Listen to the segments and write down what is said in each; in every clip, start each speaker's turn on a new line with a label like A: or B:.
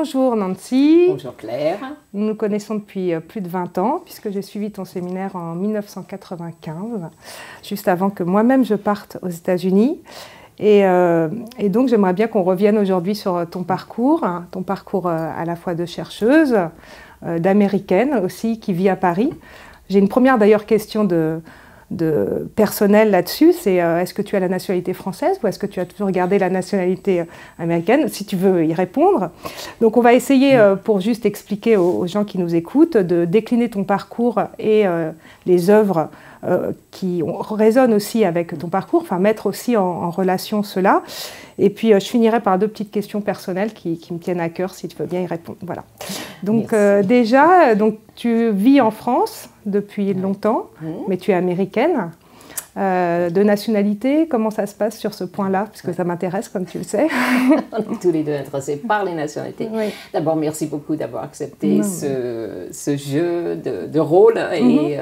A: Bonjour Nancy.
B: Bonjour Claire.
A: Nous nous connaissons depuis plus de 20 ans, puisque j'ai suivi ton séminaire en 1995, juste avant que moi-même je parte aux États-Unis. Et donc j'aimerais bien qu'on revienne aujourd'hui sur ton parcours à la fois de chercheuse, d'américaine aussi, qui vit à Paris. J'ai une première d'ailleurs question de personnel là-dessus, c'est est-ce que tu as la nationalité française ou est-ce que tu as toujours gardé la nationalité américaine, si tu veux y répondre. Donc on va essayer, pour juste expliquer aux gens qui nous écoutent, de décliner ton parcours et les œuvres qui résonnent aussi avec ton parcours, enfin mettre aussi en relation cela. Et puis je finirai par deux petites questions personnelles qui me tiennent à cœur, si tu veux bien y répondre. Voilà. Donc déjà, donc, tu vis en France depuis longtemps, mais tu es américaine. De nationalité, comment ça se passe sur ce point-là? Parce que ça m'intéresse, comme tu le sais.
B: On est tous les deux intéressés par les nationalités. Oui. D'abord, merci beaucoup d'avoir accepté ce jeu de rôle. Et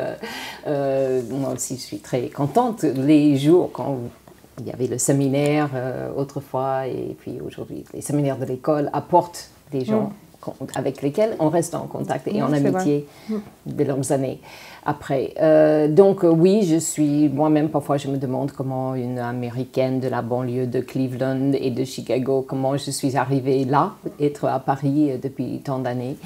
B: moi aussi, je suis très contente. Les jours quand il y avait le séminaire autrefois, et puis aujourd'hui, les séminaires de l'école apportent des gens avec lesquels on reste en contact et en amitié de longues années après. Donc oui, je suis moi-même, parfois je me demande comment une Américaine de la banlieue de Cleveland et de Chicago, comment je suis arrivée là, être à Paris depuis tant d'années.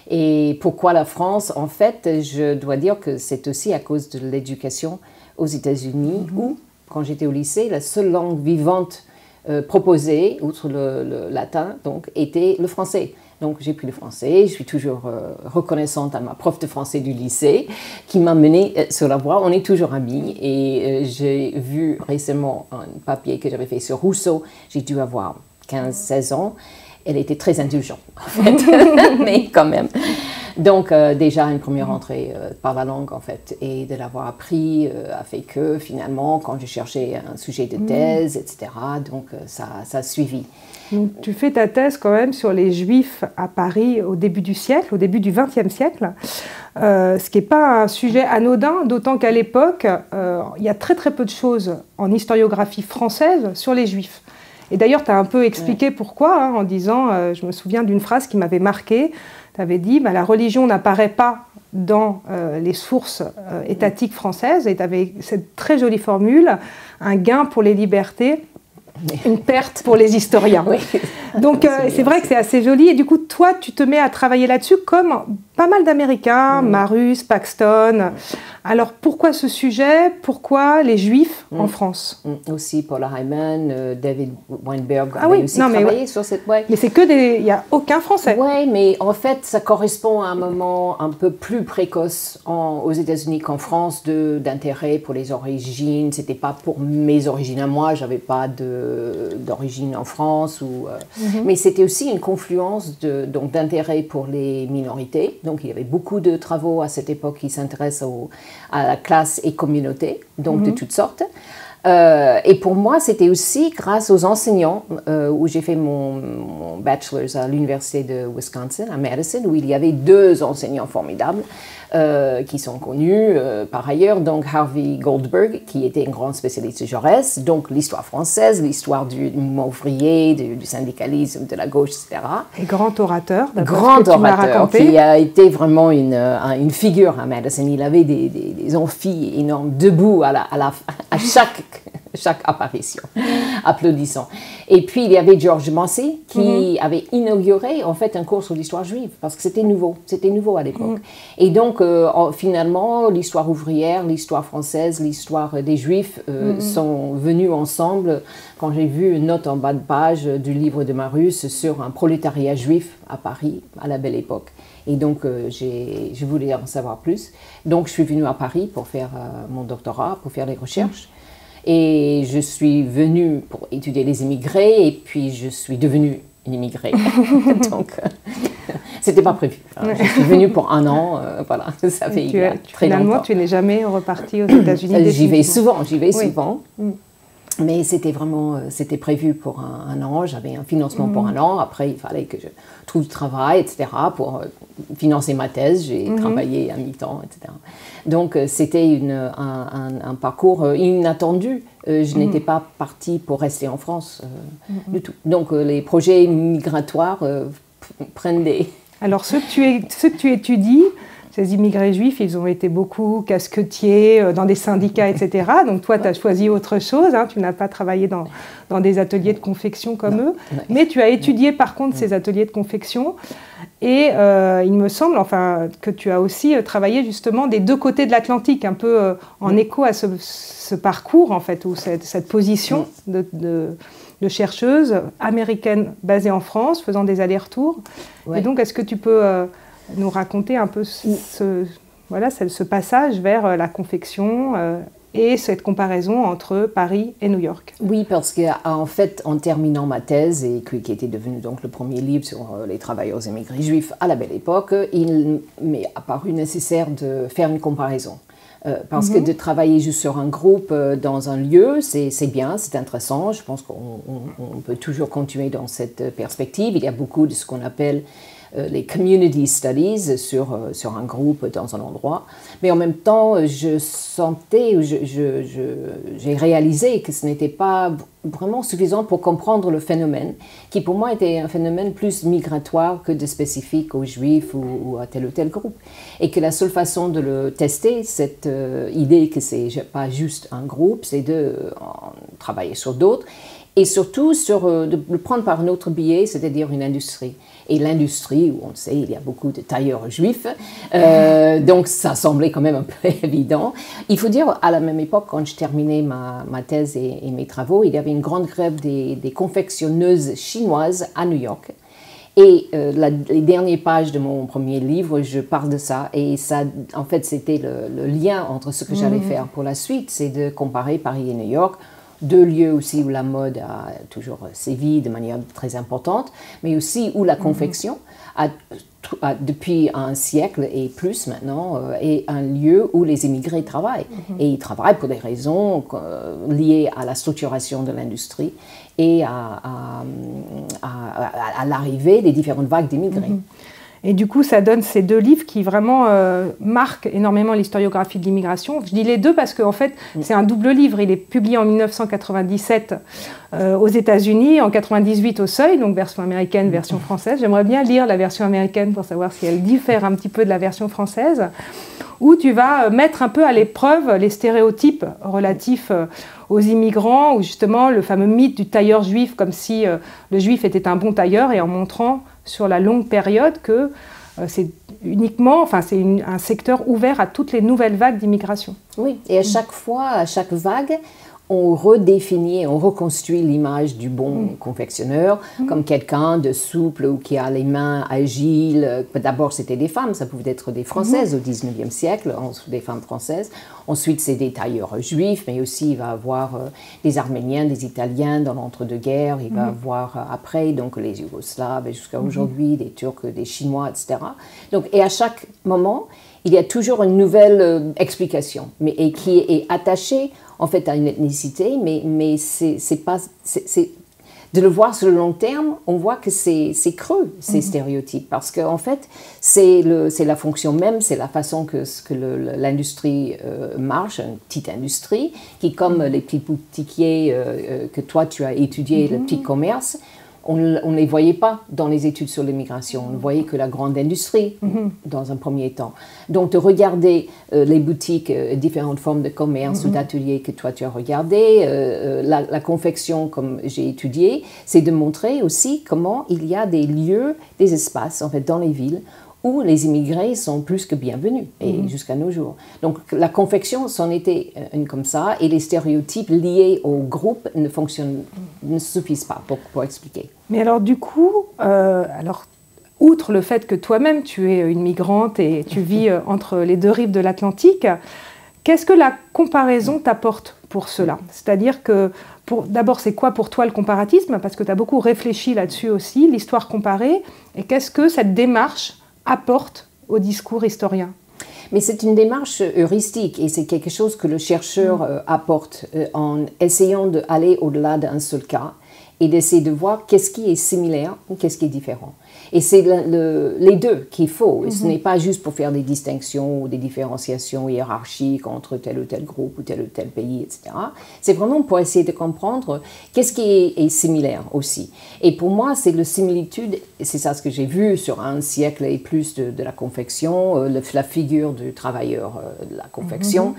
B: Et pourquoi la France? En fait, je dois dire que c'est aussi à cause de l'éducation aux États-Unis où, quand j'étais au lycée, la seule langue vivante proposée, outre le latin, donc, était le français. Donc j'ai pris le français, je suis toujours reconnaissante à ma prof de français du lycée qui m'a menée sur la voie. On est toujours amis et j'ai vu récemment un papier que j'avais fait sur Rousseau, j'ai dû avoir 15-16 ans. Elle était très indulgente en fait, mais quand même. Donc déjà une première entrée par la langue en fait, et de l'avoir appris a fait que finalement quand je cherchais un sujet de thèse, etc., donc ça a suivi.
A: Donc, tu fais ta thèse quand même sur les Juifs à Paris au début du siècle, au début du XXe siècle, ce qui n'est pas un sujet anodin, d'autant qu'à l'époque, il y a très très peu de choses en historiographie française sur les Juifs. Et d'ailleurs, tu as un peu expliqué pourquoi, en disant, je me souviens d'une phrase qui m'avait marquée, tu avais dit, la religion n'apparaît pas dans les sources étatiques françaises, et tu avais cette très jolie formule, un gain pour les libertés, une perte pour les historiens. Oui. Donc c'est vrai que c'est assez joli, et du coup toi tu te mets à travailler là-dessus comme pas mal d'Américains, Marus, Paxton. Alors pourquoi ce sujet? Pourquoi les Juifs en France?
B: Aussi Paula Hyman, David Weinberg avait aussi travaillé sur cette...
A: Mais c'est que des... Il n'y a aucun Français.
B: Oui, mais en fait ça correspond à un moment un peu plus précoce aux États-Unis qu'en France d'intérêt pour les origines. C'était pas pour mes origines à moi, j'avais pas d'origine en France, mais c'était aussi une confluence d'intérêt pour les minorités. Donc il y avait beaucoup de travaux à cette époque qui s'intéressent à la classe et communauté, donc de toutes sortes. Et pour moi, c'était aussi grâce aux enseignants où j'ai fait mon bachelor's à l'université de Wisconsin, à Madison, où il y avait deux enseignants formidables qui sont connus par ailleurs. Donc Harvey Goldberg, qui était un grand spécialiste de Jaurès, donc l'histoire française, l'histoire du mouvement ouvrier, du syndicalisme, de la gauche, etc.
A: Et grand orateur,
B: grand orateur, qui a été vraiment une figure à Madison. Il avait des amphis énormes, debout à chaque apparition, applaudissant. Et puis il y avait George Massey qui avait inauguré en fait un cours sur l'histoire juive parce que c'était nouveau à l'époque. Et donc finalement l'histoire ouvrière, l'histoire française, l'histoire des Juifs sont venus ensemble. Quand j'ai vu une note en bas de page du livre de Marus sur un prolétariat juif à Paris à la belle époque. Et donc, je voulais en savoir plus. Donc, je suis venue à Paris pour faire mon doctorat, pour faire les recherches. Et je suis venue pour étudier les immigrés, et puis je suis devenue une immigrée. Donc, c'était pas prévu. Je suis venue pour un an, voilà, ça fait très longtemps.
A: Finalement, tu n'es jamais repartie aux États-Unis?
B: J'y vais souvent. Mais c'était vraiment, c'était prévu pour un an, j'avais un financement pour un an, après il fallait que je trouve du travail, etc. pour financer ma thèse, j'ai travaillé à mi-temps, etc. Donc c'était un parcours inattendu, je n'étais pas partie pour rester en France du tout. Donc les projets migratoires prennent des...
A: Alors, ceux que tu étudies, ces immigrés juifs, ils ont été beaucoup casquetiers dans des syndicats, etc. Donc toi, tu as choisi autre chose. Hein. Tu n'as pas travaillé dans des ateliers de confection comme eux. Ouais. Mais tu as étudié par contre ces ateliers de confection. Et il me semble que tu as aussi travaillé justement des deux côtés de l'Atlantique, un peu en écho à ce parcours, en fait, ou cette position de chercheuse américaine basée en France, faisant des allers-retours. Ouais. Et donc, est-ce que tu peux nous raconter un peu ce passage vers la confection et cette comparaison entre Paris et New York?
B: Oui, parce qu'en fait, en terminant ma thèse, et qui était devenu donc le premier livre sur les travailleurs immigrés juifs à la Belle Époque, il m'est apparu nécessaire de faire une comparaison. Parce que de travailler juste sur un groupe dans un lieu, c'est bien, c'est intéressant. Je pense qu'on peut toujours continuer dans cette perspective. Il y a beaucoup de ce qu'on appelle les community studies sur un groupe dans un endroit. Mais en même temps, je sentais, j'ai réalisé que ce n'était pas vraiment suffisant pour comprendre le phénomène, qui pour moi était un phénomène plus migratoire que de spécifique aux Juifs ou à tel ou tel groupe. Et que la seule façon de le tester, cette idée que c'est pas juste un groupe, c'est de travailler sur d'autres. Et surtout, de le prendre par un autre biais, c'est-à-dire une industrie. Et l'industrie, où on sait, il y a beaucoup de tailleurs juifs, donc ça semblait quand même un peu évident. Il faut dire, à la même époque, quand je terminais ma thèse et mes travaux, il y avait une grande grève des confectionneuses chinoises à New York. Et les dernières pages de mon premier livre, je parle de ça. Et ça, en fait, c'était le lien entre ce que j'allais faire pour la suite, c'est de comparer Paris et New York, deux lieux aussi où la mode a toujours sévi de manière très importante, mais aussi où la confection a depuis un siècle et plus maintenant, est un lieu où les immigrés travaillent. Et ils travaillent pour des raisons liées à la structuration de l'industrie et à l'arrivée des différentes vagues d'immigrés.
A: Et du coup, ça donne ces deux livres qui vraiment marquent énormément l'historiographie de l'immigration. Je dis les deux parce qu'en fait, c'est un double livre. Il est publié en 1997 aux États-Unis, en 98 au Seuil, donc version américaine, version française. J'aimerais bien lire la version américaine pour savoir si elle diffère un petit peu de la version française, où tu vas mettre un peu à l'épreuve les stéréotypes relatifs aux immigrants, ou justement le fameux mythe du tailleur juif, comme si le juif était un bon tailleur, et en montrant sur la longue période que c'est un secteur ouvert à toutes les nouvelles vagues d'immigration.
B: Oui, et à chaque fois, à chaque vague, on redéfinit, on reconstruit l'image du bon confectionneur comme quelqu'un de souple ou qui a les mains agiles. D'abord, c'était des femmes, ça pouvait être des Françaises au 19e siècle, des femmes françaises. Ensuite, c'est des tailleurs juifs, mais aussi il va avoir des Arméniens, des Italiens dans l'entre-deux-guerres. Il va avoir après donc les Yougoslaves et jusqu'à aujourd'hui des Turcs, des Chinois, etc. Donc, et à chaque moment, il y a toujours une nouvelle explication, et qui est attachée en fait à une ethnicité, mais c'est pas... de le voir sur le long terme, on voit que c'est creux, ces stéréotypes, parce qu'en fait, c'est la fonction même, c'est la façon que l'industrie marche, une petite industrie, qui, comme les petits boutiquiers que toi, tu as étudié, le petit commerce, on ne les voyait pas dans les études sur l'immigration. On ne voyait que la grande industrie dans un premier temps. Donc, de regarder les boutiques, différentes formes de commerce ou d'ateliers que toi, tu as regardé, la confection, comme j'ai étudié, c'est de montrer aussi comment il y a des lieux, des espaces, en fait, dans les villes, où les immigrés sont plus que bienvenus, et jusqu'à nos jours. Donc la confection, c'en était une comme ça, et les stéréotypes liés au groupe ne suffisent pas pour expliquer.
A: Mais alors du coup, outre le fait que toi-même tu es une migrante et tu vis entre les deux rives de l'Atlantique, qu'est-ce que la comparaison t'apporte pour cela? C'est-à-dire que, d'abord, c'est quoi pour toi le comparatisme? Parce que tu as beaucoup réfléchi là-dessus aussi, l'histoire comparée, et qu'est-ce que cette démarche apporte au discours historien?
B: Mais c'est une démarche heuristique et c'est quelque chose que le chercheur apporte en essayant d'aller au-delà d'un seul cas et d'essayer de voir qu'est-ce qui est similaire ou qu'est-ce qui est différent. Et c'est les deux qu'il faut. Ce n'est pas juste pour faire des distinctions ou des différenciations hiérarchiques entre tel ou tel groupe ou tel pays, etc. C'est vraiment pour essayer de comprendre qu'est-ce qui est similaire aussi. Et pour moi, c'est la similitude, c'est ça ce que j'ai vu sur un siècle et plus de la confection, la figure du travailleur de la confection,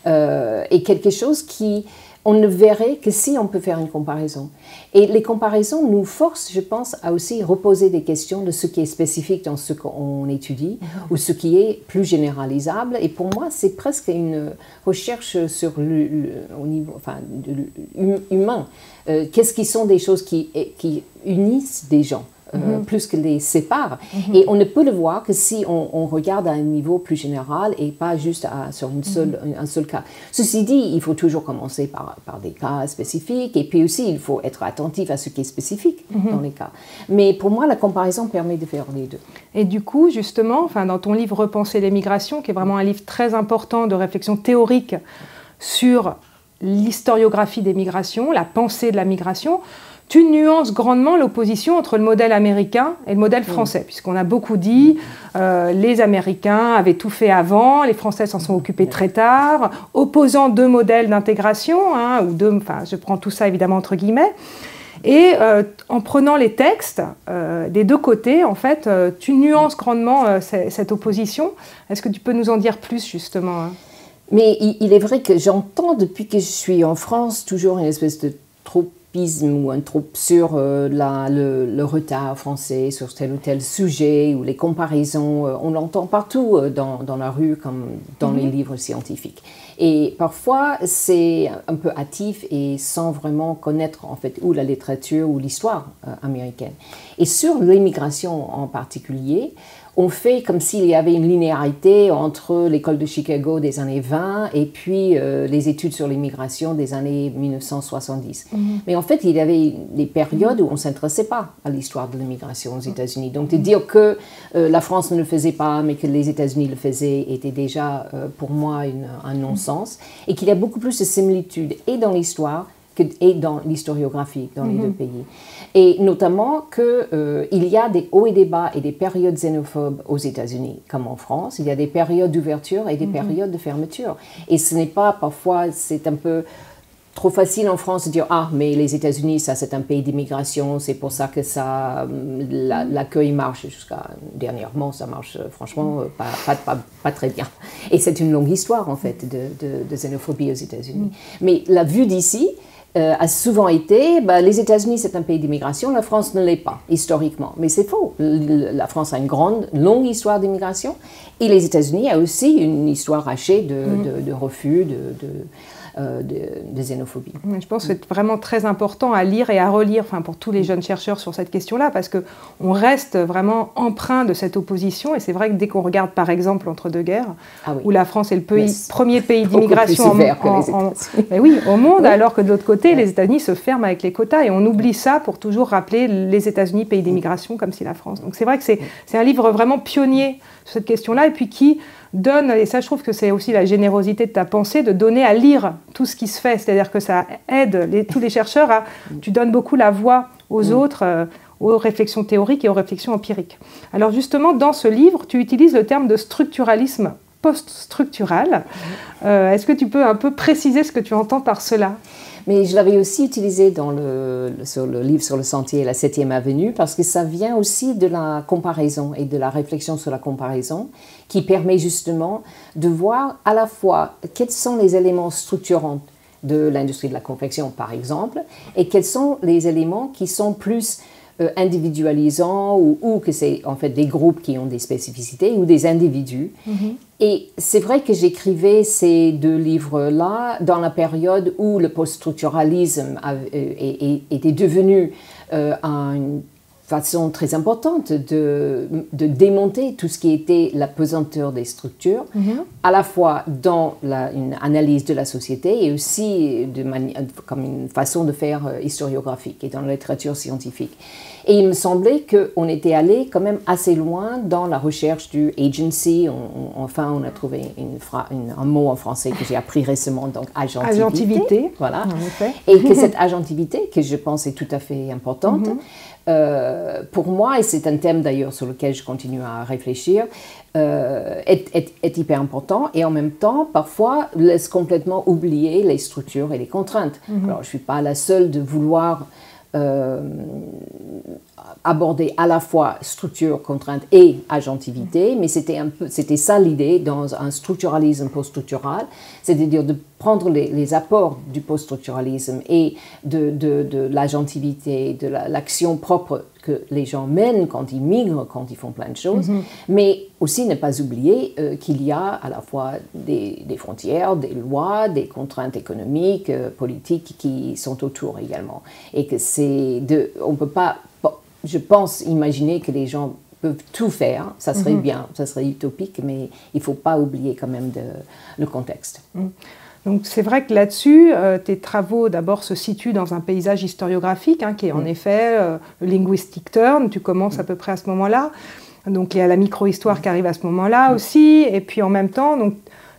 B: est quelque chose qui... On ne verrait que si on peut faire une comparaison. Et les comparaisons nous forcent, je pense, à aussi reposer des questions de ce qui est spécifique dans ce qu'on étudie ou ce qui est plus généralisable. Et pour moi, c'est presque une recherche sur au niveau humain. Qu'est-ce qui sont des choses qui unissent des gens plus que les séparent. Et on ne peut le voir que si on regarde à un niveau plus général et pas juste sur un seul cas. Ceci dit, il faut toujours commencer par des cas spécifiques et puis aussi il faut être attentif à ce qui est spécifique dans les cas. Mais pour moi, la comparaison permet de faire les deux.
A: Et du coup, justement, dans ton livre « Repenser les migrations », qui est vraiment un livre très important de réflexion théorique sur l'historiographie des migrations, la pensée de la migration, tu nuances grandement l'opposition entre le modèle américain et le modèle français, puisqu'on a beaucoup dit les Américains avaient tout fait avant, les Français s'en sont occupés très tard, opposant deux modèles d'intégration, je prends tout ça évidemment entre guillemets, et en prenant les textes des deux côtés, en fait, tu nuances grandement cette opposition. Est-ce que tu peux nous en dire plus justement
B: Mais il est vrai que j'entends depuis que je suis en France toujours une espèce de tropisme ou un troupe sur le retard français sur tel ou tel sujet ou les comparaisons. On l'entend partout dans la rue comme dans les livres scientifiques. Et parfois, c'est un peu hâtif et sans vraiment connaître en fait ou la littérature ou l'histoire américaine. Et sur l'immigration en particulier, on fait comme s'il y avait une linéarité entre l'école de Chicago des années 20 et puis les études sur l'immigration des années 1970. Mais en fait, il y avait des périodes où on ne s'intéressait pas à l'histoire de l'immigration aux États-Unis. Donc de dire que la France ne le faisait pas, mais que les États-Unis le faisaient, était déjà pour moi un non-sens. Et qu'il y a beaucoup plus de similitudes et dans l'histoire et dans l'historiographie dans les deux pays. Et notamment qu'il y a des hauts et des bas et des périodes xénophobes aux États-Unis, comme en France. Il y a des périodes d'ouverture et des périodes de fermeture. Et ce n'est pas, parfois, c'est un peu trop facile en France de dire « Ah, mais les États-Unis, ça c'est un pays d'immigration, c'est pour ça que l'accueil marche. » Jusqu'à dernièrement, ça marche franchement pas très bien. Et c'est une longue histoire, en fait, de xénophobie aux États-Unis. Mais la vue d'ici a souvent été, les États-Unis c'est un pays d'immigration, la France ne l'est pas, historiquement. Mais c'est faux. La France a une longue histoire d'immigration et les États-Unis a aussi une histoire hachée de refus, de xénophobie.
A: Je pense que c'est vraiment très important à lire et à relire pour tous les jeunes chercheurs sur cette question-là, parce qu'on reste vraiment empreint de cette opposition. Et c'est vrai que dès qu'on regarde par exemple l'entre-deux-guerres, où la France est le premier pays d'immigration au monde, alors que de l'autre côté, les États-Unis se ferment avec les quotas. Et on oublie ça pour toujours rappeler les États-Unis pays d'immigration comme si la France. Donc c'est vrai que c'est un livre vraiment pionnier sur cette question-là, et puis qui donne, et ça je trouve que c'est aussi la générosité de ta pensée, de donner à lire tout ce qui se fait, c'est-à-dire que ça aide tous les chercheurs tu donnes beaucoup la voix aux autres, aux réflexions théoriques et aux réflexions empiriques. Alors justement, dans ce livre, tu utilises le terme de structuralisme post-structural. Est-ce que tu peux un peu préciser ce que tu entends par cela ?
B: Mais je l'avais aussi utilisé sur le livre sur le sentier et la 7e avenue parce que ça vient aussi de la comparaison et de la réflexion sur la comparaison qui permet justement de voir à la fois quels sont les éléments structurants de l'industrie de la confection, par exemple, et quels sont les éléments qui sont plus individualisants ou que c'est en fait des groupes qui ont des spécificités ou des individus. Et c'est vrai que j'écrivais ces deux livres-là dans la période où le post-structuralisme était devenu une façon très importante de démonter tout ce qui était la pesanteur des structures, à la fois dans une analyse de la société et aussi comme une façon de faire historiographique et dans la littérature scientifique. Et il me semblait qu'on était allé quand même assez loin dans la recherche du agency. Enfin, on a trouvé un mot en français que j'ai appris récemment, donc agentivité. Voilà. Et que cette agentivité, que je pense est tout à fait importante, pour moi, et c'est un thème d'ailleurs sur lequel je continue à réfléchir, est hyper important et en même temps, parfois, laisse complètement oublier les structures et les contraintes. Alors, je ne suis pas la seule de vouloir aborder à la fois structure, contrainte et agentivité, mais c'était ça l'idée dans un structuralisme post-structural, c'est-à-dire de prendre les apports du post-structuralisme et de l'agentivité, de l'action propre que les gens mènent quand ils migrent, quand ils font plein de choses, mais aussi ne pas oublier qu'il y a à la fois des frontières, des lois, des contraintes économiques, politiques qui sont autour également. Et que on peut pas, je pense, imaginer que les gens peuvent tout faire, ça serait bien, ça serait utopique, mais il ne faut pas oublier quand même le contexte.
A: Donc c'est vrai que là-dessus, tes travaux d'abord se situent dans un paysage historiographique qui est en effet le linguistic turn, tu commences à peu près à ce moment-là, donc il y a la micro-histoire qui arrive à ce moment-là aussi, et puis en même temps, donc,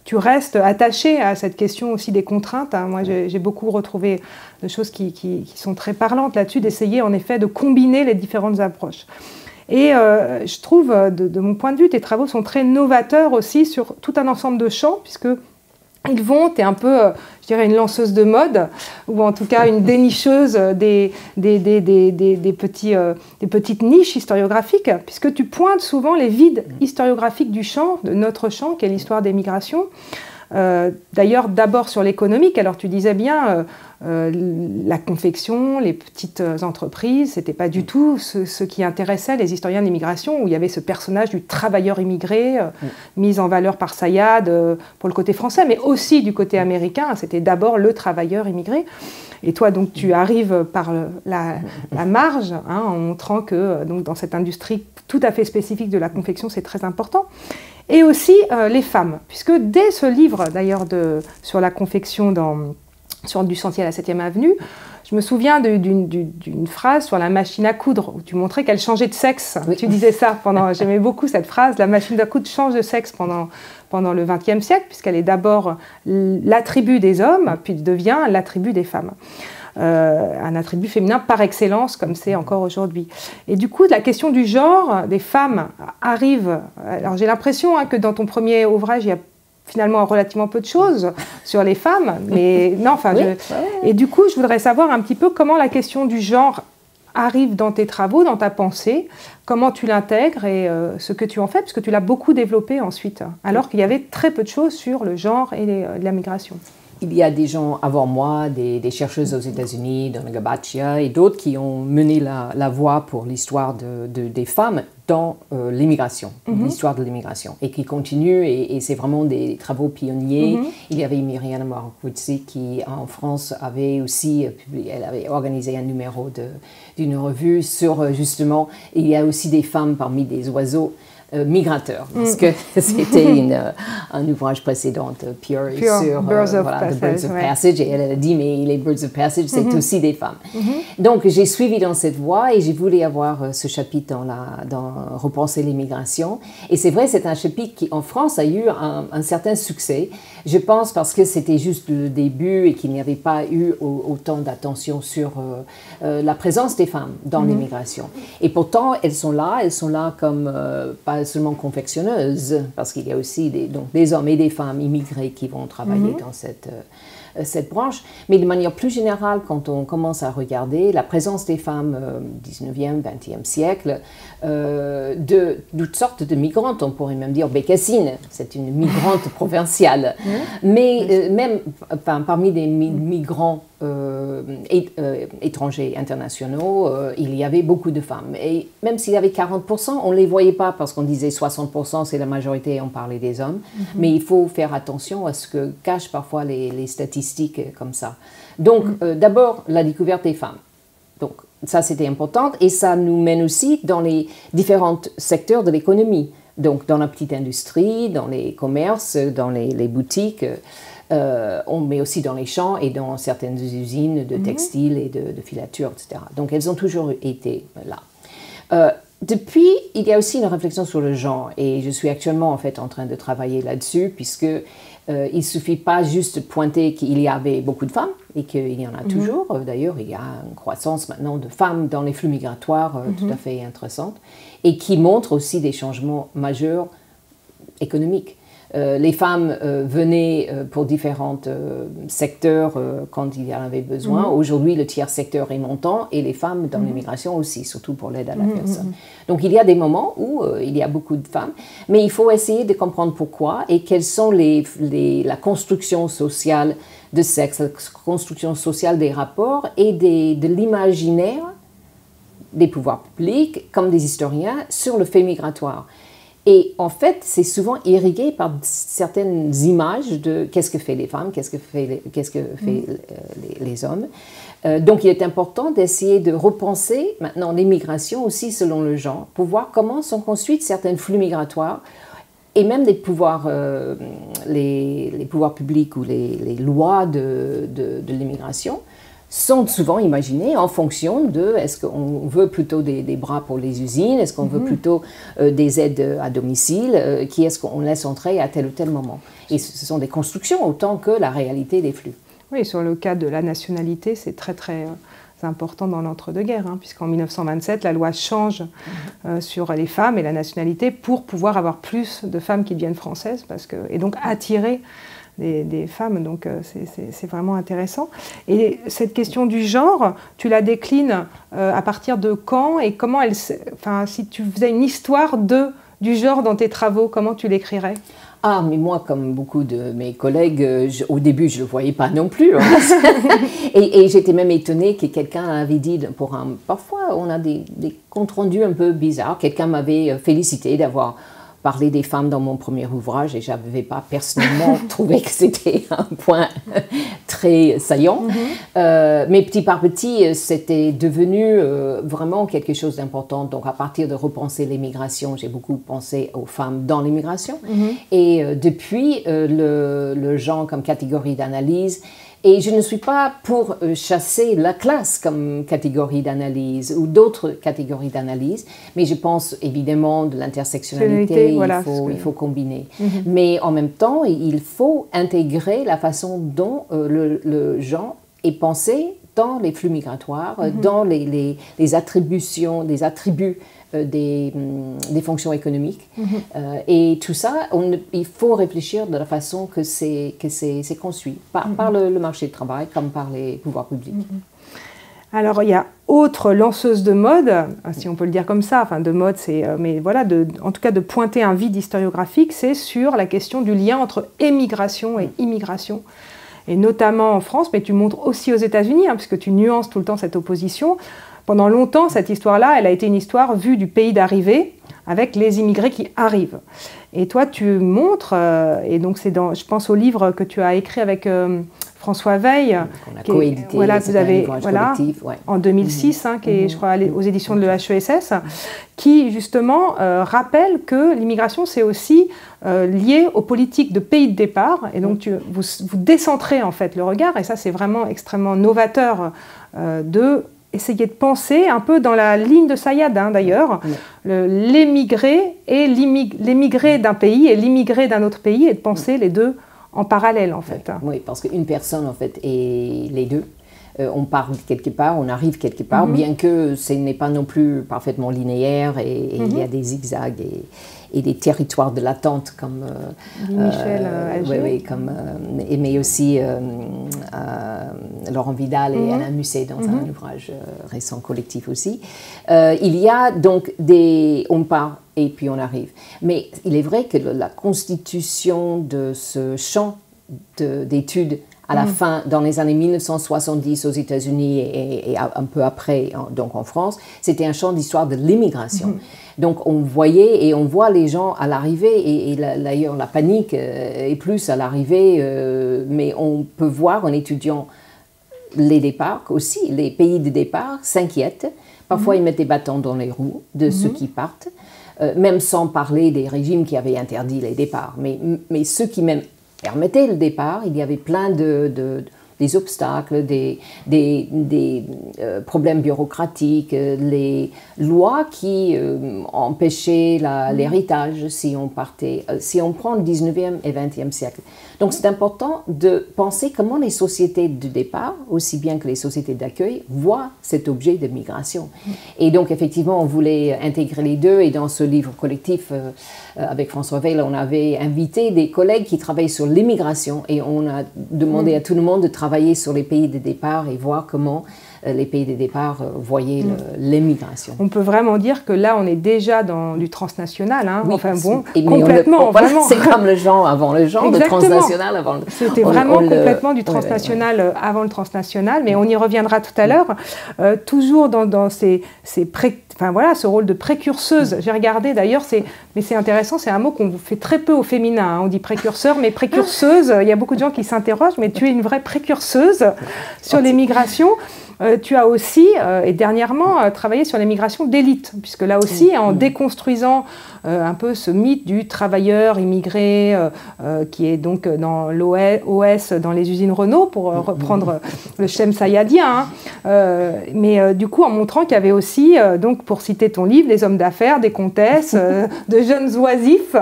A: tu restes attaché à cette question aussi des contraintes. Moi j'ai beaucoup retrouvé de choses qui sont très parlantes là-dessus, d'essayer en effet de combiner les différentes approches. Et je trouve, de mon point de vue, tes travaux sont très novateurs aussi sur tout un ensemble de champs, puisque tu es un peu, je dirais, une lanceuse de mode, ou en tout cas une dénicheuse des petites niches historiographiques, puisque tu pointes souvent les vides historiographiques du champ, de notre champ, qui est l'histoire des migrations. D'ailleurs, d'abord sur l'économique, alors tu disais bien, la confection, les petites entreprises, c'était pas du tout ce qui intéressait les historiens de l'immigration, où il y avait ce personnage du travailleur immigré, mis en valeur par Sayad pour le côté français, mais aussi du côté américain, c'était d'abord le travailleur immigré. Et toi, donc, tu arrives par la marge, en montrant que donc, dans cette industrie tout à fait spécifique de la confection, c'est très important. Et aussi les femmes, puisque dès ce livre, d'ailleurs, sur la confection sur du Sentier à la 7e avenue, je me souviens d'une phrase sur la machine à coudre, où tu montrais qu'elle changeait de sexe. Oui. Tu disais ça, j'aimais beaucoup cette phrase, la machine à coudre change de sexe pendant le XXe siècle, puisqu'elle est d'abord l'attribut des hommes, puis devient l'attribut des femmes. Un attribut féminin par excellence, comme c'est encore aujourd'hui. Et du coup, la question du genre des femmes arrive... Alors j'ai l'impression que dans ton premier ouvrage, il y a finalement relativement peu de choses sur les femmes, mais non, enfin... Oui. Et du coup, je voudrais savoir un petit peu comment la question du genre arrive dans tes travaux, dans ta pensée, comment tu l'intègres et ce que tu en fais, parce que tu l'as beaucoup développé ensuite, alors qu'il y avait très peu de choses sur le genre et la migration.
B: Il y a des gens avant moi, des chercheuses aux États-Unis, Donna Gabachia et d'autres qui ont mené la voie pour l'histoire des femmes dans l'immigration, l'histoire de l'immigration, et qui continuent, et c'est vraiment des travaux pionniers. Il y avait Myriam Marcouzzi qui, en France, avait aussi publié, elle avait organisé un numéro d'une revue sur, justement, il y a aussi des femmes parmi des oiseaux migrateurs, parce que c'était un ouvrage précédent, Pure sur
A: Birds of
B: Passage, et elle a dit, mais les Birds of Passage, c'est aussi des femmes. Donc, j'ai suivi dans cette voie, et j'ai voulu avoir ce chapitre dans Repenser l'immigration. Et c'est vrai, c'est un chapitre qui, en France, a eu un certain succès, je pense parce que c'était juste le début et qu'il n'y avait pas eu autant d'attention sur la présence des femmes dans l'immigration. Et pourtant, elles sont là comme pas seulement confectionneuses, parce qu'il y a aussi des hommes et des femmes immigrés qui vont travailler dans cette branche, mais de manière plus générale, quand on commence à regarder la présence des femmes au 19e, 20e siècle, de toutes sortes de migrantes, on pourrait même dire Bécassine, c'est une migrante provinciale, mais même parmi des migrants étrangers internationaux, il y avait beaucoup de femmes. Et même s'il y avait 40%, on ne les voyait pas parce qu'on disait 60% c'est la majorité et on parlait des hommes. Mais il faut faire attention à ce que cachent parfois les statistiques comme ça. Donc, d'abord, la découverte des femmes. Donc, ça, c'était important. Et ça nous mène aussi dans les différents secteurs de l'économie. Donc, dans la petite industrie, dans les commerces, dans les boutiques. On met aussi dans les champs et dans certaines usines de textiles et de filature, etc. Donc, elles ont toujours été là. depuis, il y a aussi une réflexion sur le genre et je suis actuellement en fait en train de travailler là-dessus puisque il ne suffit pas juste de pointer qu'il y avait beaucoup de femmes et qu'il y en a toujours. D'ailleurs, il y a une croissance maintenant de femmes dans les flux migratoires tout à fait intéressante et qui montre aussi des changements majeurs économiques. Les femmes venaient pour différents secteurs quand il y en avait besoin. Aujourd'hui, le tiers secteur est montant et les femmes dans l'immigration aussi, surtout pour l'aide à la personne. Donc, il y a des moments où il y a beaucoup de femmes, mais il faut essayer de comprendre pourquoi et quelles sont la construction sociale de sexe, la construction sociale des rapports et de l'imaginaire des pouvoirs publics, comme des historiens, sur le fait migratoire. Et en fait, c'est souvent irrigué par certaines images de qu'est-ce que fait les femmes, qu'est-ce que fait les hommes. Donc, il est important d'essayer de repenser maintenant l'immigration aussi selon le genre, pour voir comment sont construites certains flux migratoires et même les pouvoirs publics ou les lois de l'immigration sont souvent imaginés en fonction de est-ce qu'on veut plutôt des bras pour les usines, est-ce qu'on veut plutôt des aides à domicile, qui est-ce qu'on laisse entrer à tel ou tel moment. Et ce sont des constructions autant que la réalité des flux.
A: Oui, sur le cas de la nationalité, c'est très très important dans l'entre-deux-guerres, puisqu'en 1927, la loi change sur les femmes et la nationalité pour pouvoir avoir plus de femmes qui deviennent françaises, et donc attirer des femmes, donc c'est vraiment intéressant. Et cette question du genre, tu la déclines à partir de quand et comment si tu faisais une histoire du genre dans tes travaux, comment tu l'écrirais ?
B: Ah, mais moi, comme beaucoup de mes collègues, au début, je ne le voyais pas non plus. Et j'étais même étonnée que quelqu'un avait dit, parfois on a des comptes rendus un peu bizarres, quelqu'un m'avait félicité d'avoir parler des femmes dans mon premier ouvrage et je n'avais pas personnellement trouvé que c'était un point très saillant. Mais petit par petit, c'était devenu vraiment quelque chose d'important. Donc à partir de repenser l'immigration, j'ai beaucoup pensé aux femmes dans l'immigration. Et depuis, le genre comme catégorie d'analyse. Et je ne suis pas pour chasser la classe comme catégorie d'analyse ou d'autres catégories d'analyse, mais je pense évidemment de l'intersectionnalité, il faut combiner. Mais en même temps, il faut intégrer la façon dont le genre est pensé dans les flux migratoires, dans les attributions, des attributs des fonctions économiques. Et tout ça, il faut réfléchir de la façon que c'est construit, par le marché du travail comme par les pouvoirs publics.
A: Alors, il y a autre lanceuse de mode, si on peut le dire comme ça, enfin de mode, mais voilà, en tout cas de pointer un vide historiographique, c'est sur la question du lien entre émigration et immigration. Et notamment en France, mais tu montres aussi aux États-Unis, puisque tu nuances tout le temps cette opposition. Pendant longtemps, cette histoire-là, elle a été une histoire vue du pays d'arrivée, avec les immigrés qui arrivent. Et toi, tu montres, et donc je pense au livre que tu as écrit avec François Veil,
B: on a coédité,
A: vous avez, en 2006, qui est, je crois, aux éditions de l'EHESS, qui justement rappelle que l'immigration, c'est aussi lié aux politiques de pays de départ, et donc vous décentrez en fait le regard, et ça c'est vraiment extrêmement novateur de essayer de penser un peu dans la ligne de Sayad d'ailleurs, l'émigré et l'émigré d'un pays et l'immigré d'un autre pays, et de penser les deux en parallèle en fait.
B: Oui, parce qu'une personne en fait est les deux. On part quelque part, on arrive quelque part, bien que ce n'est pas non plus parfaitement linéaire et il y a des zigzags et des territoires de l'attente comme
A: Michel
B: mais aussi Laurent Vidal et Alain Musset dans un ouvrage récent collectif aussi. Il y a donc on part et puis on arrive. Mais il est vrai que la constitution de ce champ d'études à la fin, dans les années 1970 aux États-Unis et un peu après, donc en France, c'était un champ d'histoire de l'immigration. Donc on voyait et on voit les gens à l'arrivée, et d'ailleurs la panique est plus à l'arrivée, mais on peut voir en étudiant les départs aussi, les pays de départ s'inquiètent. Parfois ils mettent des bâtons dans les roues de ceux qui partent, même sans parler des régimes qui avaient interdit les départs. Mais ceux qui même permettait le départ, il y avait plein de des obstacles, des problèmes bureaucratiques, les lois qui empêchaient l'héritage si on partait, si on prend le 19e et 20e siècle. Donc c'est important de penser comment les sociétés de départ, aussi bien que les sociétés d'accueil, voient cet objet de migration. Et donc effectivement, on voulait intégrer les deux, et dans ce livre collectif, avec François Weil, on avait invité des collègues qui travaillent sur l'immigration, et on a demandé à tout le monde de travailler sur les pays de départ et voir comment les pays de départ voyaient l'immigration.
A: On peut vraiment dire que là, on est déjà dans du transnational, hein.
B: Oui,
A: enfin bon,
B: mais
A: complètement.
B: Voilà, c'est comme le genre avant le genre, le transnational avant le...
A: C'était vraiment complètement du transnational avant le transnational, mais on y reviendra tout à l'heure. Toujours dans ce rôle de précurseuse. J'ai regardé d'ailleurs, mais c'est intéressant, c'est un mot qu'on fait très peu au féminin. Hein. On dit précurseur, mais précurseuse, il y a beaucoup de gens qui s'interrogent, mais tu es une vraie précurseuse sur les migrations. Tu as aussi, et dernièrement, travaillé sur les migrations d'élite, puisque là aussi, en déconstruisant un peu ce mythe du travailleur immigré qui est donc dans l'OS, dans les usines Renault, pour reprendre le schème sayadien, hein. Mais du coup, en montrant qu'il y avait aussi, donc pour citer ton livre, des hommes d'affaires, des comtesses, de jeunes oisifs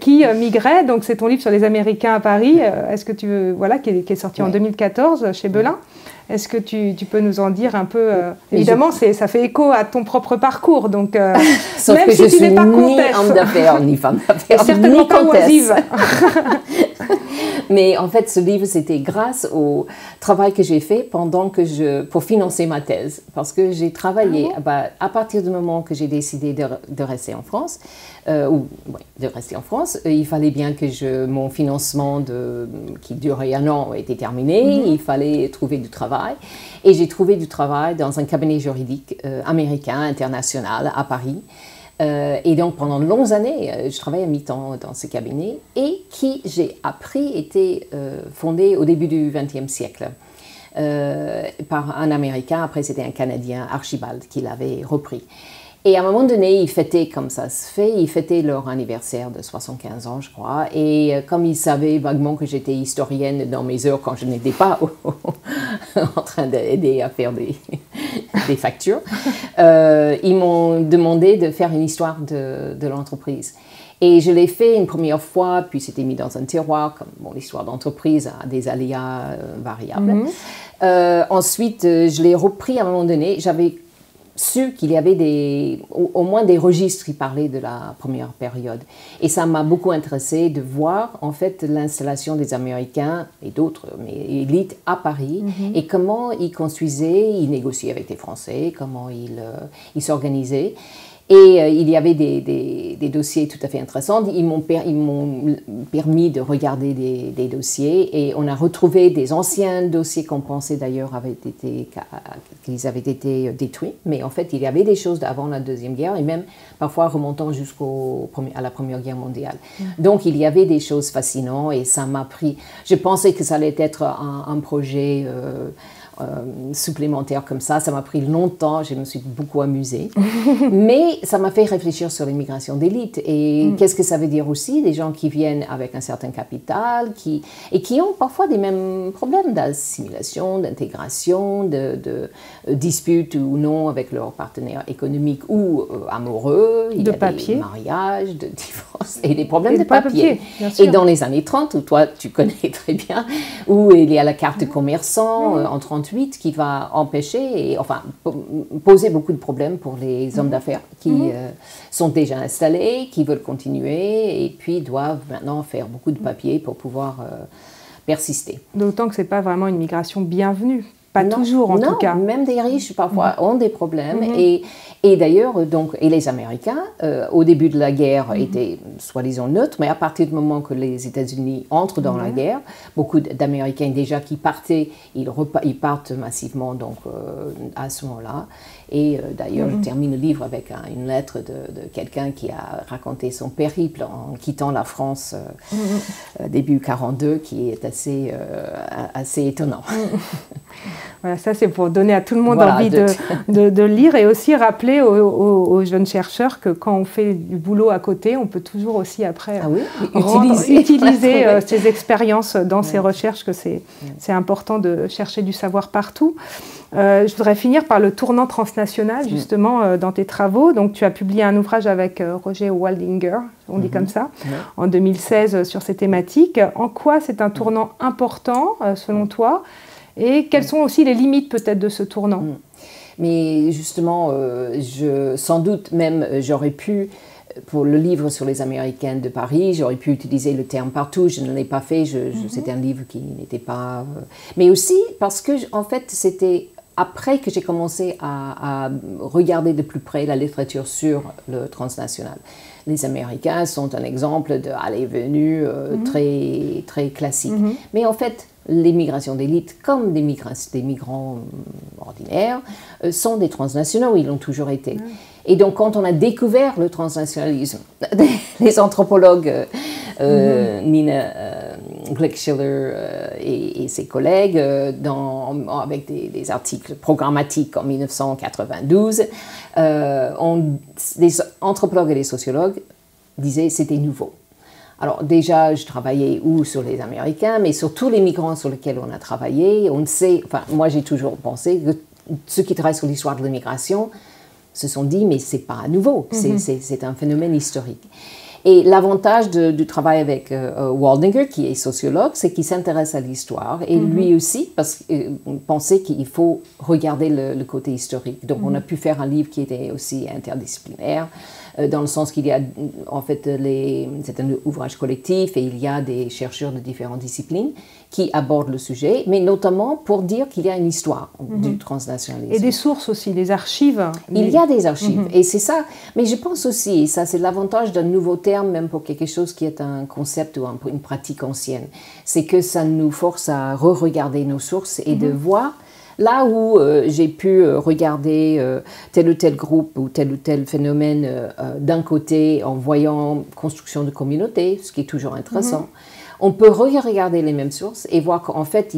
A: qui migraient. Donc c'est ton livre sur les Américains à Paris, est-ce que tu veux, voilà, qui est sorti en 2014 chez Belin. Est-ce que tu peux nous en dire un peu évidemment, ça fait écho à ton propre parcours, donc
B: sauf
A: même
B: que
A: si
B: je
A: tu
B: suis
A: n'es pas
B: ni
A: comtesse,
B: homme d'affaires, ni femme d'affaires,
A: certainement
B: ni
A: pas
B: comtesse.
A: oisive.
B: Mais en fait, ce livre, c'était grâce au travail que j'ai fait pour financer ma thèse. Parce que j'ai travaillé, à partir du moment que j'ai décidé de rester en France, il fallait bien que mon financement qui durait 1 an était terminé, il fallait trouver du travail. Et j'ai trouvé du travail dans un cabinet juridique américain, international, à Paris. Et donc, pendant de longues années, je travaillais à mi-temps dans ce cabinet, et qui, j'ai appris, était fondé au début du XXe siècle par un Américain. Après, c'était un Canadien, Archibald, qui l'avait repris. Et à un moment donné, ils fêtaient, comme ça se fait, ils fêtaient leur anniversaire de 75 ans, je crois. Et comme ils savaient vaguement que j'étais historienne dans mes heures quand je n'étais pas en train d'aider à faire des factures, ils m'ont demandé de faire une histoire de l'entreprise. Et je l'ai fait une première fois, puis c'était mis dans un tiroir, comme l'histoire d'entreprise a des aléas variables. Ensuite, je l'ai repris à un moment donné. J'avais su qu'il y avait au moins des registres qui parlaient de la première période. Et ça m'a beaucoup intéressé de voir en fait l'installation des Américains et d'autres, mais élites à Paris, et comment ils construisaient, ils négociaient avec les Français, comment ils s'organisaient. Et il y avait des dossiers tout à fait intéressants. Ils m'ont permis de regarder des dossiers, et on a retrouvé des anciens dossiers qu'on pensait d'ailleurs qu'ils avaient été détruits. Mais en fait, il y avait des choses avant la Deuxième Guerre, et même parfois remontant à la Première Guerre mondiale. Donc il y avait des choses fascinantes, et ça m'a pris... Je pensais que ça allait être un projet... supplémentaire comme ça m'a pris longtemps, je me suis beaucoup amusée, mais ça m'a fait réfléchir sur l'immigration d'élite, et qu'est-ce que ça veut dire aussi, des gens qui viennent avec un certain capital, et qui ont parfois des mêmes problèmes d'assimilation, d'intégration, de disputes ou non avec leurs partenaires économiques ou amoureux, il y a des mariages, de divorce, et des problèmes de papier. Et dans les années 30, où toi tu connais très bien, où il y a la carte commerçant en 38 qui va empêcher, poser beaucoup de problèmes pour les hommes d'affaires qui sont déjà installés, qui veulent continuer, et puis doivent maintenant faire beaucoup de papiers pour pouvoir persister.
A: D'autant que ce n'est pas vraiment une migration bienvenue. Pas toujours, en tout cas.
B: Même des riches, parfois, ont des problèmes. Et d'ailleurs, et les Américains, au début de la guerre, étaient soi-disant neutres, mais à partir du moment que les États-Unis entrent dans la guerre, beaucoup d'Américains déjà qui partaient, ils partent massivement donc, à ce moment-là. Et d'ailleurs, je termine le livre avec une lettre de quelqu'un qui a raconté son périple en quittant la France début 42, qui est assez étonnant.
A: Voilà, ça c'est pour donner à tout le monde envie de lire et aussi rappeler aux jeunes chercheurs que quand on fait du boulot à côté, on peut toujours aussi après utiliser ces expériences dans ses recherches, que c'est important de chercher du savoir partout. Je voudrais finir par le tournant transnational, justement, dans tes travaux. Donc, tu as publié un ouvrage avec Roger Waldinger, on dit comme ça, en 2016 sur ces thématiques. En quoi c'est un tournant important, selon toi, et quelles sont aussi les limites peut-être de ce tournant?
B: Mais justement, sans doute même, j'aurais pu, pour le livre sur les Américaines de Paris, j'aurais pu utiliser le terme partout, je ne l'ai pas fait, c'était un livre qui n'était pas... Mais aussi parce que, en fait, c'était après que j'ai commencé à regarder de plus près la littérature sur le transnational. Les Américains sont un exemple de aller-venu très, très classique. Mais en fait, les migrations d'élite, comme des migrants ordinaires, sont des transnationaux, ils l'ont toujours été. Et donc, quand on a découvert le transnationalisme, les anthropologues, Nina Glick-Schiller et ses collègues, avec des articles programmatiques en 1992, les anthropologues et les sociologues disaient que c'était nouveau. Alors déjà, je travaillais sur les Américains, mais sur tous les migrants sur lesquels on a travaillé, on sait, enfin moi j'ai toujours pensé que ceux qui travaillent sur l'histoire de l'immigration se sont dit mais c'est pas nouveau, c'est un phénomène historique. Et l'avantage du travail avec Waldinger, qui est sociologue, c'est qu'il s'intéresse à l'histoire et lui aussi, parce qu'il pensait qu'il faut regarder le côté historique. Donc on a pu faire un livre qui était aussi interdisciplinaire, dans le sens qu'il y a, en fait, c'est un ouvrage collectif et il y a des chercheurs de différentes disciplines qui abordent le sujet, mais notamment pour dire qu'il y a une histoire du transnationalisme.
A: Et des sources aussi, des archives.
B: Il y a des archives, et c'est ça. Mais je pense aussi, et ça c'est l'avantage d'un nouveau terme, même pour quelque chose qui est un concept ou une pratique ancienne, c'est que ça nous force à re-regarder nos sources et de voir là où j'ai pu regarder tel ou tel groupe ou tel phénomène d'un côté en voyant construction de communauté, ce qui est toujours intéressant, on peut regarder les mêmes sources et voir qu'en fait,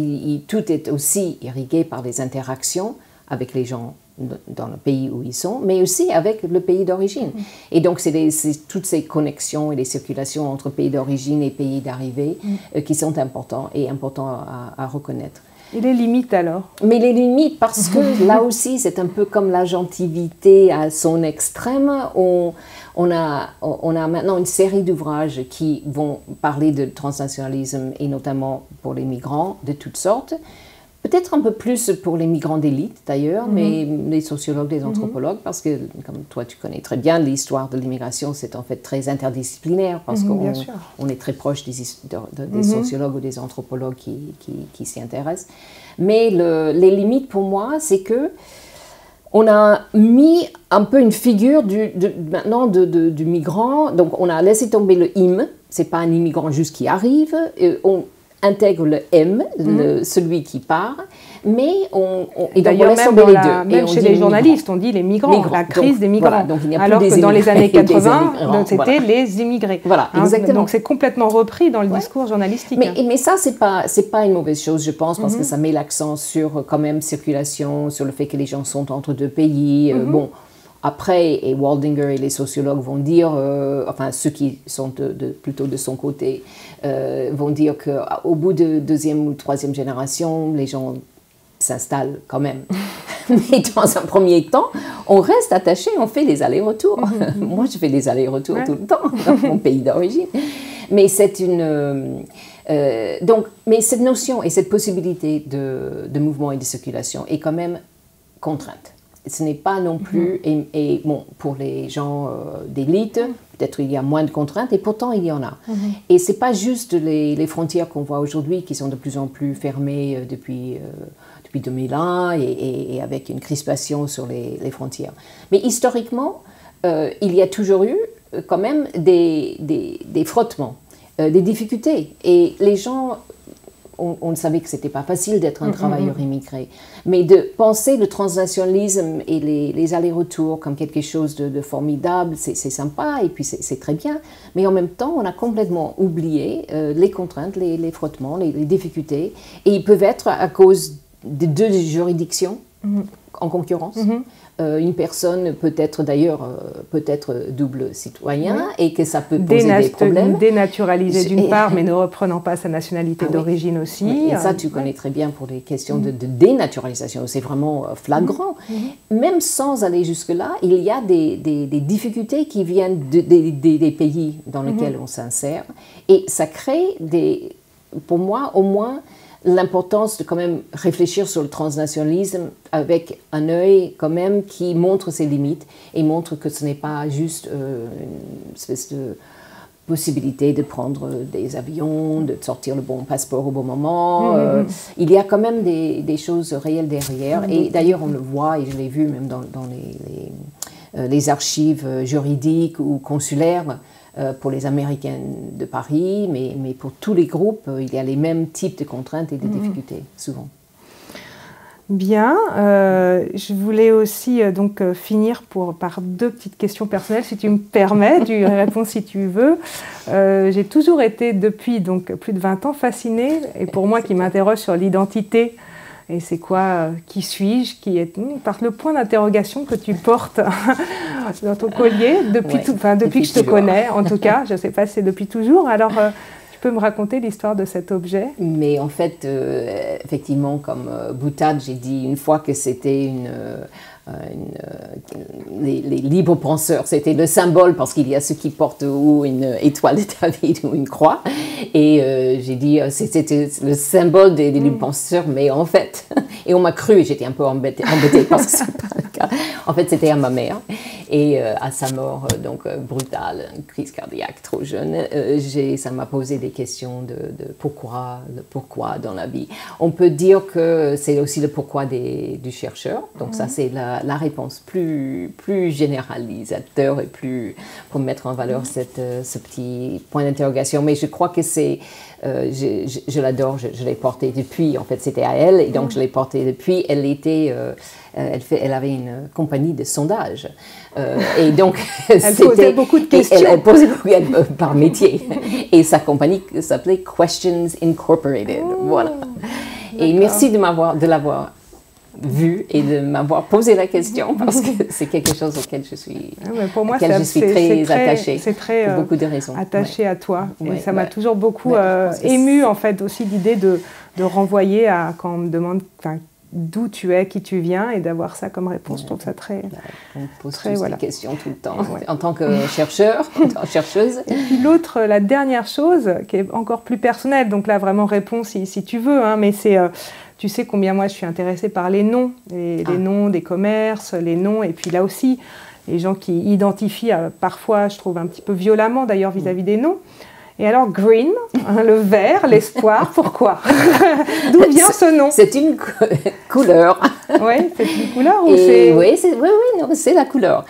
B: tout est aussi irrigué par les interactions avec les gens dans le pays où ils sont, mais aussi avec le pays d'origine. Et donc, c'est toutes ces connexions et les circulations entre pays d'origine et pays d'arrivée qui sont importants à reconnaître.
A: Et les limites alors?
B: Mais les limites, parce que là aussi, c'est un peu comme l'agentivité à son extrême. On a maintenant une série d'ouvrages qui vont parler de transnationalisme et notamment pour les migrants de toutes sortes. Peut-être un peu plus pour les migrants d'élite d'ailleurs, mais les sociologues, les anthropologues, parce que comme toi tu connais très bien l'histoire de l'immigration, c'est en fait très interdisciplinaire parce qu'on est très proche des sociologues ou des anthropologues qui s'y intéressent. Mais les limites pour moi, c'est que on a mis un peu une figure maintenant du migrant, donc on a laissé tomber le « im », c'est pas un immigrant juste qui arrive, on intègre le « m », celui qui part, mais
A: et d'ailleurs même chez les journalistes, on dit les migrants, la crise des migrants, voilà, donc il n'y a plus alors que dans les années 80, c'était les immigrés.
B: Voilà, exactement.
A: Donc c'est complètement repris dans le discours journalistique.
B: Mais ça, c'est pas une mauvaise chose, je pense, parce que ça met l'accent sur quand même circulation, sur le fait que les gens sont entre deux pays. Bon, après, et Waldinger et les sociologues vont dire, enfin ceux qui sont plutôt de son côté, vont dire qu'au bout de deuxième ou troisième génération, les gens s'installent quand même. Mais dans un premier temps, on reste attaché, on fait des allers-retours. Moi, je fais des allers-retours tout le temps dans mon pays d'origine. Mais c'est mais cette notion et cette possibilité de mouvement et de circulation est quand même contrainte. Ce n'est pas non plus, et bon, pour les gens d'élite, peut-être il y a moins de contraintes, et pourtant il y en a. Et ce n'est pas juste les frontières qu'on voit aujourd'hui qui sont de plus en plus fermées depuis 2001 et avec une crispation sur les frontières. Mais historiquement, il y a toujours eu quand même des frottements, des difficultés. Et les gens, on savait que ce n'était pas facile d'être un travailleur immigré, mais de penser le transnationalisme et les allers-retours comme quelque chose de formidable, c'est sympa et puis c'est très bien, mais en même temps, on a complètement oublié les contraintes, les frottements, les difficultés, et ils peuvent être à cause deux juridictions en concurrence. Une personne peut être d'ailleurs double citoyen et que ça peut poser des problèmes.
A: Dénaturalisé d'une part, mais ne reprenant pas sa nationalité d'origine aussi.
B: Oui, et ça, tu connais très bien pour les questions de dénaturalisation. C'est vraiment flagrant. Même sans aller jusque-là, il y a des difficultés qui viennent des pays dans lesquels on s'insère. Et ça crée pour moi, au moins, l'importance de quand même réfléchir sur le transnationalisme avec un œil quand même qui montre ses limites et montre que ce n'est pas juste une espèce de possibilité de prendre des avions, de sortir le bon passeport au bon moment. Il y a quand même des choses réelles derrière. Et d'ailleurs, on le voit, et je l'ai vu même dans les archives juridiques ou consulaires, pour les Américains de Paris, mais pour tous les groupes, il y a les mêmes types de contraintes et de difficultés, souvent.
A: Bien, je voulais aussi finir par deux petites questions personnelles, si tu me permets, tu réponds si tu veux. J'ai toujours été, depuis plus de 20 ans, fascinée, et pour moi qui m'interroge sur l'identité, et c'est quoi, qui suis-je, par le point d'interrogation que tu portes dans ton collier, depuis que je te connais, en tout cas, je ne sais pas si c'est depuis toujours. Alors, tu peux me raconter l'histoire de cet objet?
B: Mais en fait, effectivement, comme boutade, j'ai dit une fois que c'était les libres penseurs, c'était le symbole parce qu'il y a ceux qui portent ou une étoile de David ou une croix, et j'ai dit c'était le symbole des libres penseurs, mais en fait, et on m'a cru, et j'étais un peu embêtée parce que c'est pas le cas. En fait, c'était à ma mère, et à sa mort brutale, une crise cardiaque trop jeune, ça m'a posé des questions de pourquoi dans la vie. On peut dire que c'est aussi le pourquoi du chercheur, donc ça c'est la réponse plus généralisateur et plus pour mettre en valeur ce petit point d'interrogation. Mais je crois que je l'adore, je l'ai porté depuis, en fait c'était à elle, et donc je l'ai porté depuis. Elle avait une compagnie de sondage. Et donc,
A: elle posait beaucoup de questions.
B: Elle posait beaucoup par métier. Et sa compagnie s'appelait Questions Incorporated. Voilà. Et merci de l'avoir vu et de m'avoir posé la question, parce que c'est quelque chose auquel je suis,
A: pour moi,
B: je suis très attachée.
A: C'est très
B: pour beaucoup de raisons.
A: Attaché à toi. Et ça m'a toujours beaucoup émue, en fait, aussi l'idée de renvoyer à quand on me demande d'où tu es, qui tu viens, et d'avoir ça comme réponse. Je trouve ça très...
B: On pose des questions tout le temps, en tant que chercheur, chercheuse.
A: Et puis la dernière chose, qui est encore plus personnelle, donc là, vraiment réponse si tu veux, mais c'est... tu sais combien moi je suis intéressée par les noms, les noms des commerces, les noms, et puis là aussi, les gens qui identifient parfois, je trouve un petit peu violemment d'ailleurs vis-à-vis des noms. Et alors green, le vert, l'espoir, pourquoi? D'où vient ce nom?
B: C'est une couleur.
A: Oui, c'est une couleur
B: oui, c'est la couleur.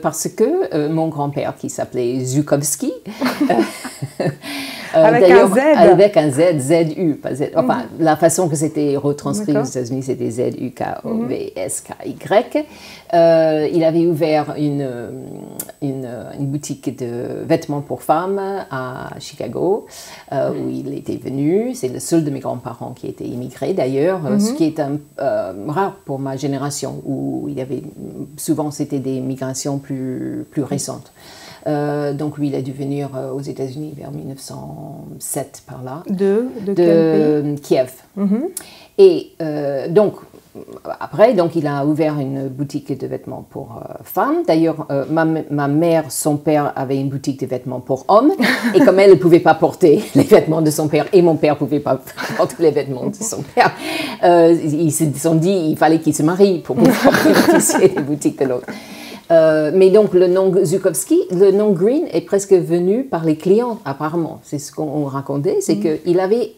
B: Parce que mon grand-père, qui s'appelait Zhukovsky,
A: avec un Z.
B: Avec un Z, Z-U, pas Z. Enfin, la façon que c'était retranscrit aux États-Unis, c'était Z-U-K-O-V-S-K-Y. Il avait ouvert une boutique de vêtements pour femmes à Chicago, où il était venu. C'est le seul de mes grands-parents qui était immigré, d'ailleurs, ce qui est rare pour ma génération, où il y avait souvent c'était des migrations plus récentes. Donc lui, il a dû venir aux États-Unis vers 1907 par là.
A: De quel pays?
B: Kiev. Et donc après, il a ouvert une boutique de vêtements pour femmes. D'ailleurs, ma mère, son père avait une boutique de vêtements pour hommes. Et comme elle ne pouvait pas porter les vêtements de son père, et mon père ne pouvait pas porter les vêtements de son père, ils se sont dit qu'il fallait qu'ils se marient pour pouvoir bénéficier des boutiques de l'autre. Mais donc le nom Zhukovsky, le nom Green est presque venu par les clients apparemment. C'est ce qu'on racontait, c'est qu'il avait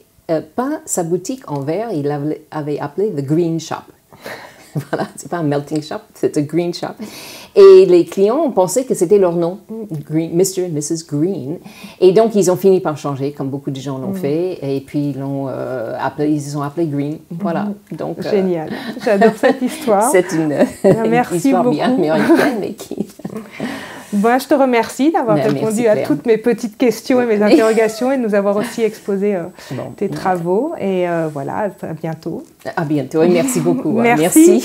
B: peint sa boutique en vert, il avait appelé The Green Shop. Voilà, c'est pas un melting shop, c'est un green shop. Et les clients ont pensé que c'était leur nom, Green, Mr. et Mrs. Green. Et donc, ils ont fini par changer, comme beaucoup de gens l'ont fait. Et puis, ils ont appelé Green. Voilà. Donc,
A: génial. J'adore cette histoire.
B: C'est une histoire
A: beaucoup.
B: bien américaine, mais qui...
A: Je te remercie d'avoir répondu à toutes mes petites questions et mes interrogations et de nous avoir aussi exposé tes travaux. Et voilà, à bientôt.
B: À bientôt et merci beaucoup.
A: Merci.